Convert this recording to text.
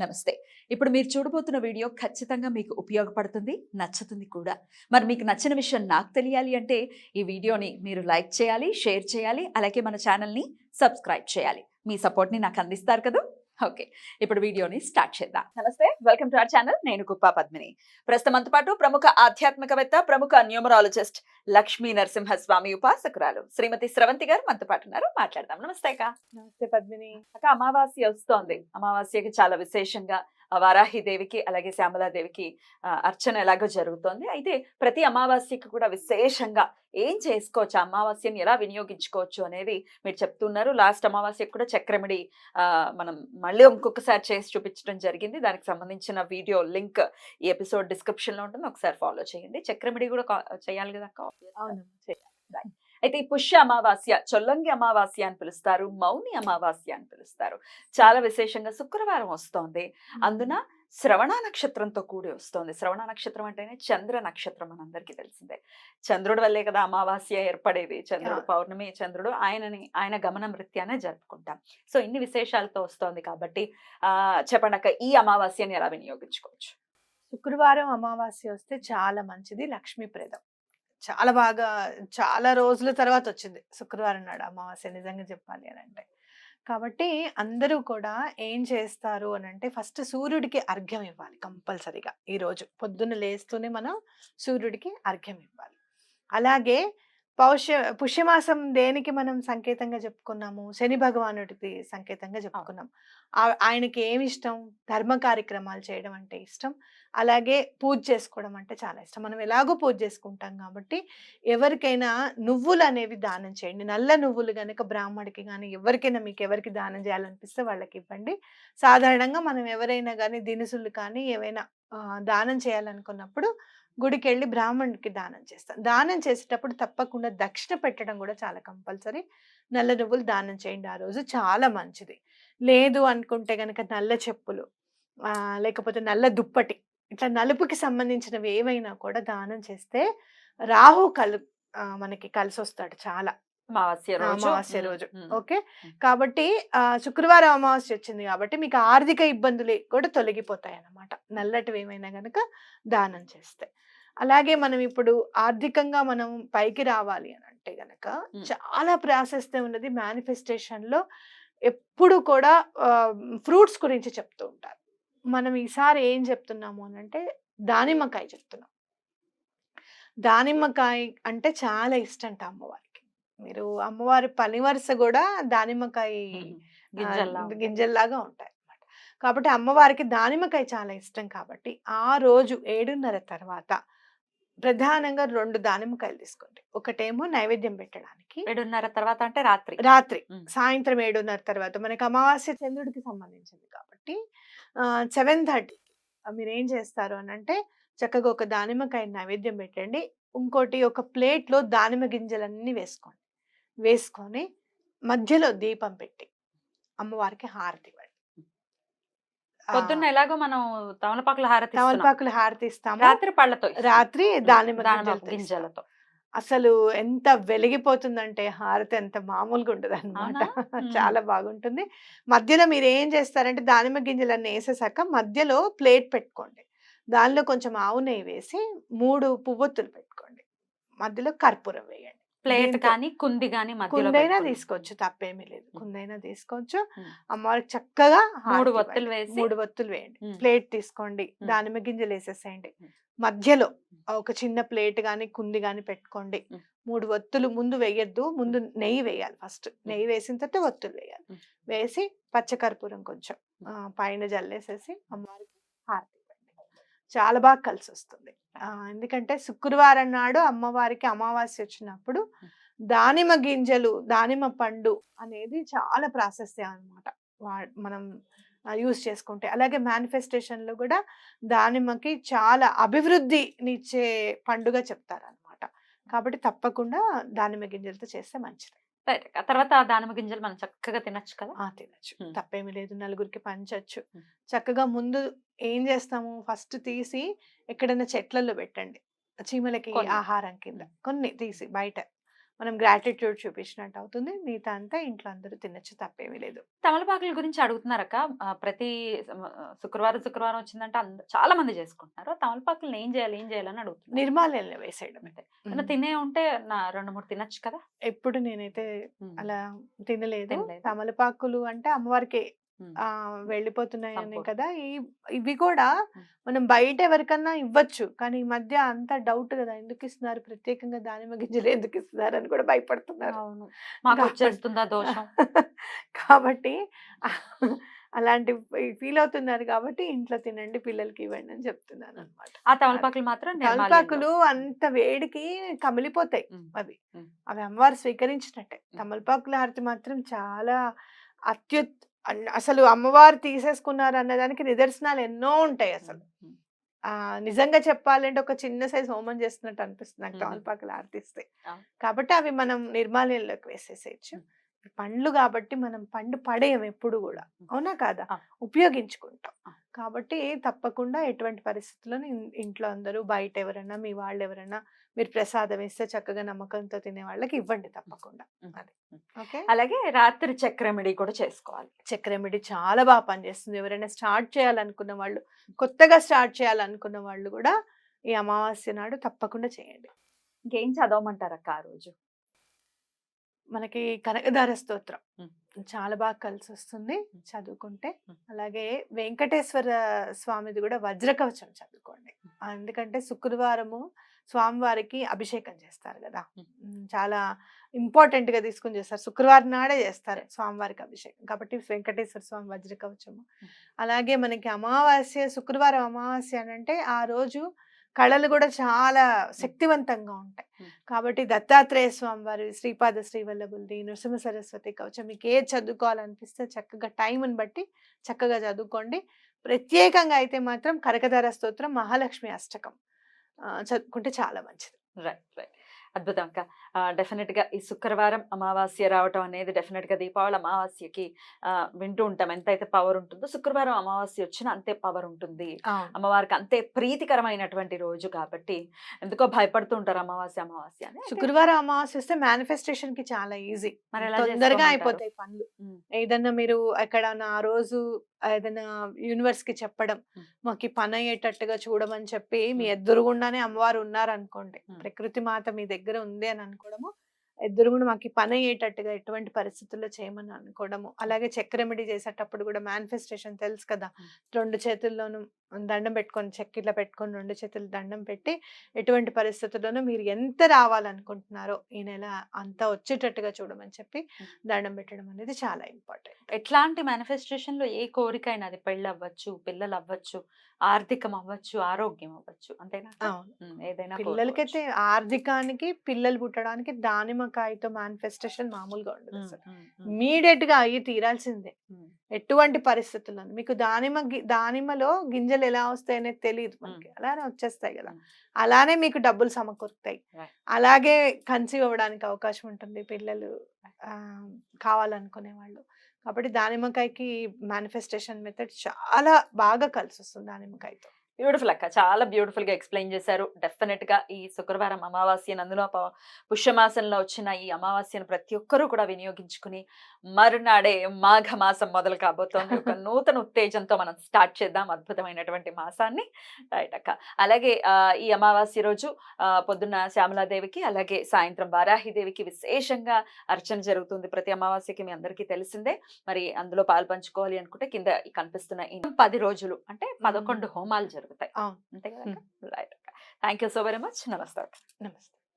నమస్తే. ఇప్పుడు మీరు చూడబోతున్న వీడియో ఖచ్చితంగా మీకు ఉపయోగపడుతుంది, నచ్చుతుంది కూడా. మరి మీకు నచ్చిన విషయం నాకు తెలియాలి అంటే ఈ వీడియోని మీరు లైక్ చేయాలి, షేర్ చేయాలి, అలాగే మన ఛానల్‌ని సబ్స్క్రైబ్ చేయాలి. మీ సపోర్ట్‌ని నాకు అందిస్తారు కదూ! ఓకే. ఇప్పుడు వీడియోని స్టార్ట్ చేద్దాం. నమస్తే. Welcome to our channel. నేను కుప్పా పద్మిని. ప్రస్తుతం మనతో పాటు ప్రముఖ ఆధ్యాత్మికవేత్త, ప్రముఖ న్యూమరాలజిస్ట్ లక్ష్మీ నరసింహస్వామి ఉపాసకురాలు శ్రీమతి స్రవంతి గారు మనతో పాటు ఉన్నారు. మాట్లాడదాం. నమస్తే అక్క. నమస్తే పద్మిని. అక్క, అమావాస్య వస్తోంది. అమావాస్యకి చాలా విశేషంగా వారాహి దేవికి అలాగే శ్యామలాదేవికి అర్చన ఎలాగో జరుగుతోంది. అయితే ప్రతి అమావాస్యకి కూడా విశేషంగా ఏం చేసుకోవచ్చు, అమావాస్యని ఎలా వినియోగించుకోవచ్చు అనేది మీరు చెప్తున్నారు. లాస్ట్ అమావాస్యకు కూడా చక్రమిడి మనం మళ్ళీ ఇంకొకసారి చేసి చూపించడం జరిగింది. దానికి సంబంధించిన వీడియో లింక్ ఈ ఎపిసోడ్ డిస్క్రిప్షన్ లో ఉంటుంది, ఒకసారి ఫాలో చేయండి. చక్రమిడి కూడా చేయాలి కదా అక్క? అవును, చేయాలి. అయితే ఈ పుష్య అమావాస్య, చొల్లంగి అమావాస్య అని పిలుస్తారు, మౌని అమావాస్య అని పిలుస్తారు. చాలా విశేషంగా శుక్రవారం వస్తోంది. అందున శ్రవణ నక్షత్రంతో కూడి వస్తోంది. శ్రవణ నక్షత్రం అంటేనే చంద్ర నక్షత్రం మనందరికీ తెలిసిందే. చంద్రుడి వల్లే కదా అమావాస్య ఏర్పడేది. చంద్రుడు పౌర్ణమి, చంద్రుడు ఆయన గమనం రీత్యానే జరుపుకుంటాం. సో ఇన్ని విశేషాలతో వస్తోంది కాబట్టి చెప్పండి అక్క, ఈ అమావాస్యని ఎలా వినియోగించుకోవచ్చు? శుక్రవారం అమావాస్య వస్తే చాలా మంచిది, లక్ష్మీప్రదం. చాలా బాగా, చాలా రోజుల తర్వాత వచ్చింది శుక్రవారం నాడు అమావాస్య, నిజంగా చెప్పాలి అని అంటే. కాబట్టి అందరూ కూడా ఏం చేస్తారు అని అంటే, ఫస్ట్ సూర్యుడికి అర్ఘ్యం ఇవ్వాలి కంపల్సరీగా. ఈరోజు పొద్దున్న లేస్తూనే మనం సూర్యుడికి అర్ఘ్యం ఇవ్వాలి. అలాగే పుష్యమాసం దేనికి మనం సంకేతంగా చెప్పుకున్నాము? శని భగవానుడికి సంకేతంగా చెప్పుకున్నాం. ఆయనకి ఏమి ఇష్టం? ధర్మ కార్యక్రమాలు చేయడం అంటే ఇష్టం. అలాగే పూజ చేసుకోవడం అంటే చాలా ఇష్టం. మనం ఎలాగో పూజ చేసుకుంటాం కాబట్టి ఎవరికైనా నువ్వులు అనేవి దానం చేయండి. నల్ల నువ్వులు కనుక బ్రాహ్మడికి కానీ ఎవరికైనా, మీకు ఎవరికి దానం చేయాలనిపిస్తే వాళ్ళకి ఇవ్వండి. సాధారణంగా మనం ఎవరైనా కానీ దినుసులు కానీ ఏవైనా దానం చేయాలనుకున్నప్పుడు గుడికి వెళ్ళి బ్రాహ్మణుడికి దానం చేస్తాం. దానం చేసేటప్పుడు తప్పకుండా దక్షిణ పెట్టడం కూడా చాలా కంపల్సరీ. నల్ల నువ్వులు దానం చేయండి ఆ రోజు, చాలా మంచిది. లేదు అనుకుంటే గనక నల్ల చెప్పులు, లేకపోతే నల్ల దుప్పటి, ఇట్లా నలుపుకి సంబంధించినవి ఏవైనా కూడా దానం చేస్తే రాహు మనకి కలిసొస్తాడు చాలా అమావాస్య రోజు. ఓకే. కాబట్టి శుక్రవారం అమావాస్య వచ్చింది కాబట్టి మీకు ఆర్థిక ఇబ్బందులు కూడా తొలగిపోతాయి అన్నమాట, నల్లటివి ఏమైనా గనక దానం చేస్తే. అలాగే మనం ఇప్పుడు ఆర్థికంగా మనం పైకి రావాలి అని అంటే గనక చాలా ప్రాశస్త్యం ఉన్నది మేనిఫెస్టేషన్ లో. ఎప్పుడు కూడా ఫ్రూట్స్ గురించి చెప్తూ ఉంటారు. మనం ఈసారి ఏం చెప్తున్నాము అని అంటే దానిమ్మకాయ చెప్తున్నాం. దానిమ్మకాయ అంటే చాలా ఇష్టంట అమ్మవారికి. మీరు అమ్మవారి పని వరుస కూడా దానిమ్మకాయ గింజల్లాగా ఉంటాయి అన్నమాట. కాబట్టి అమ్మవారికి దానిమ్మకాయ చాలా ఇష్టం కాబట్టి ఆ రోజు 7:30 తర్వాత ప్రధానంగా 2 దానిమ్మకాయలు తీసుకోండి. ఒకటేమో నైవేద్యం పెట్టడానికి. 7:30 తర్వాత అంటే రాత్రి సాయంత్రం 7:30 తర్వాత. మనకి అమావాస్య చంద్రుడికి సంబంధించింది కాబట్టి 7:30కి మీరు ఏం చేస్తారు అని అంటే చక్కగా ఒక దానిమ్మకాయ నైవేద్యం పెట్టండి. ఇంకోటి ఒక ప్లేట్లో దానిమ్మ గింజలన్నీ వేసుకొని మధ్యలో దీపం పెట్టి అమ్మవారికి హారతి ఇవ్వండి. పొద్దున్న ఎలాగో మనం తమలపాకుల హారతి ఇస్తాము, రాత్రి దానిమ్మ గింజలతో. అసలు ఎంత వెలిగిపోతుందంటే హారతి, ఎంత మామూలుగా ఉండదు అనమాట. చాలా బాగుంటుంది. మధ్యలో మీరు ఏం చేస్తారంటే దానిమ్మ గింజలన్నీ వేసేసాక మధ్యలో ప్లేట్ పెట్టుకోండి. దానిలో కొంచెం ఆవు నెయ్యి వేసి 3 పువ్వొత్తులు పెట్టుకోండి. మధ్యలో కర్పూరం వేయండి. ప్లేట్ కానీ కుందైనా తీసుకోవచ్చు, తప్పేమీ లేదు. కుందైనా తీసుకోవచ్చు. అమ్మవారికి చక్కగా 3 ఒత్తులు వేయండి. ప్లేట్ తీసుకోండి, దానిమ్మ గింజలు వేసేసేయండి. మధ్యలో ఒక చిన్న ప్లేట్ గాని కుంది గాని పెట్టుకోండి. 3 ఒత్తులు ముందు వేయద్దు, ముందు నెయ్యి వేయాలి. ఫస్ట్ నెయ్యి వేసిన తర్వాత ఒత్తులు వేయాలి. వేసి పచ్చకర్పూరం కొంచెం పైన జల్లేసేసి అమ్మవారికి హారతి ఇవ్వండి. చాలా బాగా కలిసి వస్తుంది. ఎందుకంటే శుక్రవారం నాడు అమ్మవారికి అమావాస్య వచ్చినప్పుడు దానిమ్మ గింజలు, దానిమ్మ పండు అనేది చాలా ప్రాశస్త్యం అనమాట. మనం యూజ్ చేసుకుంటే. అలాగే మేనిఫెస్టేషన్ లో కూడా దానిమ్మకి చాలా అభివృద్ధినిచ్చే పండుగ చెప్తారనమాట. కాబట్టి తప్పకుండా దానిమ్మ గింజలతో చేస్తే మంచిది. తర్వాత దానిమ్మ గింజలు మనం చక్కగా తినచ్చు కదా? తినచ్చు, తప్పేమీ లేదు. నలుగురికి పంచచ్చు. చక్కగా ముందు ఏం చేస్తాము, ఫస్ట్ తీసి ఎక్కడైనా చెట్లలో పెట్టండి, చీమలకి ఆహారం కింద. కొన్ని తీసి బయట మనం గ్రాటిట్యూడ్ చూపించినట్టు అవుతుంది. మిగతా అంతా ఇంట్లో అందరూ తినొచ్చు, తప్పేమీ లేదు. తమలపాకుల గురించి అడుగుతున్నారక్క. ప్రతి శుక్రవారం వచ్చిందంటే చాలా మంది చేసుకుంటున్నారు. తమలపాకుల్ని ఏం చేయాలి? ఏం చేయాలని అడుగుతున్నారు. నిర్మాల్యంలో వేసేయడం. అంతే. ఏమన్నా తినే ఉంటే 2, 3 తినొచ్చు కదా? ఎప్పుడు నేనైతే హ్మ్. అలా తినలేదు. తినలేదు. తమలపాకులు అంటే అమ్మవారికి హ్మ్. వెళ్ళిపోతున్నాయనే సంపూర్ణ. కదా! ఇవి కూడా హ్మ్. మనం బయట ఎవరికన్నా ఇవ్వచ్చు. కానీ ఈ మధ్య అంతా డౌట్ గదా! ఎందుకిస్తున్నారు? ప్రత్యేకంగా దానిమ్మ గింజలు ఎందుకిస్తున్నారని కూడా భయపడుతున్నారు. అవును. కాబట్టి మాకొచ్చేస్తుందా దోషం? కాబట్టి అలాంటి ఫీల్ అవుతున్నారు కాబట్టి ఇంట్లో తినండి, పిల్లలకి ఇవ్వండి అని చెప్తున్నాననమాట. ఆ అది. తమలపాకులు మాత్రం నిర్మాల్యంలో. తమలపాకులు అంత వేడికి కమిలిపోతాయి హ్మ్. అవి. హ్మ్. అవి అమ్మవారు స్వీకరించినట్టే. హ్మ్. తమలపాకుల హారతి మాత్రం చాలా అత్యుత్ అసలు అమ్మవారు తీసేసుకున్నారు అన్నదానికి నిదర్శనాలు ఎన్నో ఉంటాయి అసలు. హ్మ్. నిజంగా చెప్పాలంటే ఒక చిన్న సైజ్ హోమం చేస్తున్నట్టు అనిపిస్తుంది నాకు హుహు. తమలపాకులు ఆరతిస్తే. అవును. కాబట్టి అవి మనం నిర్మాల్యంలోకి వేసేసేయచ్చు. హ్మ్. పండ్లు కాబట్టి మనం పండు పడేయం ఎప్పుడు గూడా. హ్మ్. అవునా కాదా? ఆ! ఉపయోగించుకుంటాం. ఆ! కాబట్టి తప్పకుండా ఎటువంటి పరిస్థితుల్లోను ఇంట్లో అందరూ బయట ఎవరన్నా, మీ వాళ్ళెవరన్నా మీరు ప్రసాదం ఇస్తే చక్కగా నమ్మకంతో తినే వాళ్ళకి ఇవ్వండి తప్పకుండా. హ్మ్. అది. ఓకే. అలాగే రాత్రి చక్రమిడి కూడా చేసుకోవాలి. చక్రమిడి చాలా పనిచేస్తుంది. ఎవరైనా స్టార్ట్ చేయాలనుకున్న వాళ్ళు, కొత్తగా స్టార్ట్ చేయాలనుకున్న వాళ్ళు గూడా ఈ అమావాస్య నాడు తప్పకుండా చేయండి. ఇంకేం చదవమంటారక్క ఆ రోజు? మనకి కనకదార స్తోత్రం హ్మ్. చాలా కలిసొస్తుంది చదువుకుంటే. హ్మ్. అలాగే వెంకటేశ్వర స్వామిది గూడా వజ్రకవచం చదువుకోండి. ఎందుకంటే శుక్రవారము స్వామివారికి అభిషేకం చేస్తారు గదా! చాలా ఇంపార్టెంట్‌గా తీసుకొని చేస్తారు. శుక్రవారం నాడే చేస్తారు స్వామివారికి అభిషేకం. కాబట్టి వెంకటేశ్వర స్వామి వజ్రకవచము. అలాగే మనకి శుక్రవారం అమావాస్య అనంటే ఆ రోజు కళలు గూడా చాలా శక్తివంతంగా ఉంటాయి. కాబట్టి దత్తాత్రేయ స్వామి వారి శ్రీపాద శ్రీవల్లభులది, నృసింహ సరస్వతి కవచం మీకు ఏది చదువుకోవాలనిపిస్తే చక్కగా టైంని బట్టి చక్కగా చదువుకోండి. ప్రత్యేకంగా అయితే మాత్రం కనకదార స్తోత్రం, మహాలక్ష్మి అష్టకం చదువుకుంటే చాలా మంచిది. రైట్. రైట్. అద్భుతం అక్క. డెఫినిట్‌గా ఈ శుక్రవారం అమావాస్య రావటం అనేది డెఫినిట్‌గా దీపావళి అమావాస్యకి వింటూ ఉంటాం. ఎంతైతే పవర్ ఉంటుందో శుక్రవారం అమావాస్య వచ్చినా అంతే పవర్ ఉంటుంది. అవును. అమ్మవారికి అంతే ప్రీతికరమైనటువంటి రోజు కాబట్టి ఎందుకో భయపడుతూ ఉంటారు అమావాస్య అని. అయితే శుక్రవారం అమావాస్య వస్తే మేనిఫెస్టేషన్‌కి చాలా ఈజీ. మరి ఎలా తొందరగా చేసుకోమంటారు? అయిపోతాయి పనులు. హ్మ్. ఏదన్నా మీరు ఎక్కడన్నా ఆ రోజు ఏదైనా యూనివర్స్‌కి చెప్పడం, మాకు ఈ పని అయ్యేటట్టుగా చూడమని చెప్పి మీ ఎదురుగుండానే అమ్మవారు ఉన్నారనుకోండి. ప్రకృతి మాత మీ దగ్గర ఉంది అని అనుకోవడము, ఎదురుగుండా మాకు ఈ పని అయ్యేటట్టుగా ఎటువంటి పరిస్థితుల్లో చేయమని అనుకోవడము. అలాగే చక్రమిడి చేసేటప్పుడు కూడా మేనిఫెస్టేషన్ తెలుసు కదా! 2 చేతుల్లోనూ దండం పెట్టుకొని ఇట్లా పెట్టుకొని 2 చేతులు దండం పెట్టి ఎటువంటి పరిస్థితుల్లోనూ మీరు ఎంత రావాలనుకుంటున్నారో ఈ నెల అంతా వచ్చేటట్టుగా చూడమని చెప్పి దండం పెట్టడం అనేది చాలా ఇంపార్టెంట్. ఎట్లాంటి మేనిఫెస్టేషన్‌లో ఏ కోరికైనా అది పెళ్ళవ్వచ్చు, పిల్లలవ్వచ్చు, ఆర్థికం అవ్వచ్చు, ఆరోగ్యం అవ్వచ్చు. అంతేనా అక్క? అవును. ఏదైనా పిల్లలకైతే ఆర్థికానికి, పిల్లలు పుట్టడానికి దానిమ్మకాయతో మేనిఫెస్టేషన్ మామూలుగా ఉండదు హ్మ్. అసలు. హ్మ్. హ్మ్. ఇమ్మీడియేట్‌గా అయ్యి తీరాల్సిందే. హ్మ్. ఎటువంటి పరిస్థితుల్లోను. మీకు దానిమ్మలో గింజలు ఎలా వస్తాయనేది తెలీదు మనకి. అలానే వచ్చేస్తాయి గదా! అలానే మీకు డబ్బులు సమకూరుతాయి. రైట్. అలాగే కన్సీవ్ అవ్వడానికి అవకాశం ఉంటుంది పిల్లలు కావాలనుకునే వాళ్ళు. కాబట్టి దానిమ్మకాయకి మేనిఫెస్టేషన్ మెథడ్ చాలా బాగా కలిసొస్తుంది దానిమ్మకాయతో. బ్యూటిఫుల్ అక్క. చాలా బ్యూటిఫుల్‌గా ఎక్స్‌ప్లెయిన్ చేశారు. డెఫినిట్‌గా ఈ శుక్రవారం అమావాస్యను అందులో పుష్యమాసంలో వచ్చిన ఈ అమావాస్యను ప్రతి ఒక్కరూ కూడా వినియోగించుకుని మరునాడే మాఘమాసం మొదలు కాబోతోంది. ఒక నూతన ఉత్తేజంతో మనం స్టార్ట్ చేద్దాం అద్భుతమైనటువంటి మాసాన్ని. రైట్ అక్క. అలాగే ఈ అమావాస్య రోజు పొద్దున్న శ్యామలాదేవికి అలాగే సాయంత్రం వారాహిదేవికి విశేషంగా అర్చన జరుగుతుంది. ప్రతి అమావాస్యకి మీ అందరికీ తెలిసిందే. మరి అందులో పాలుపంచుకోవాలి అనుకుంటే కింద ఈ కనిపిస్తున్న ఈ 10 రోజులు అంటే 11 హోమాలు జరుగుతాయి. అవును. అంతే కదా అక్క? రైట్ అక్క. Thank you so very much. నమస్తే అక్క. నమస్తే.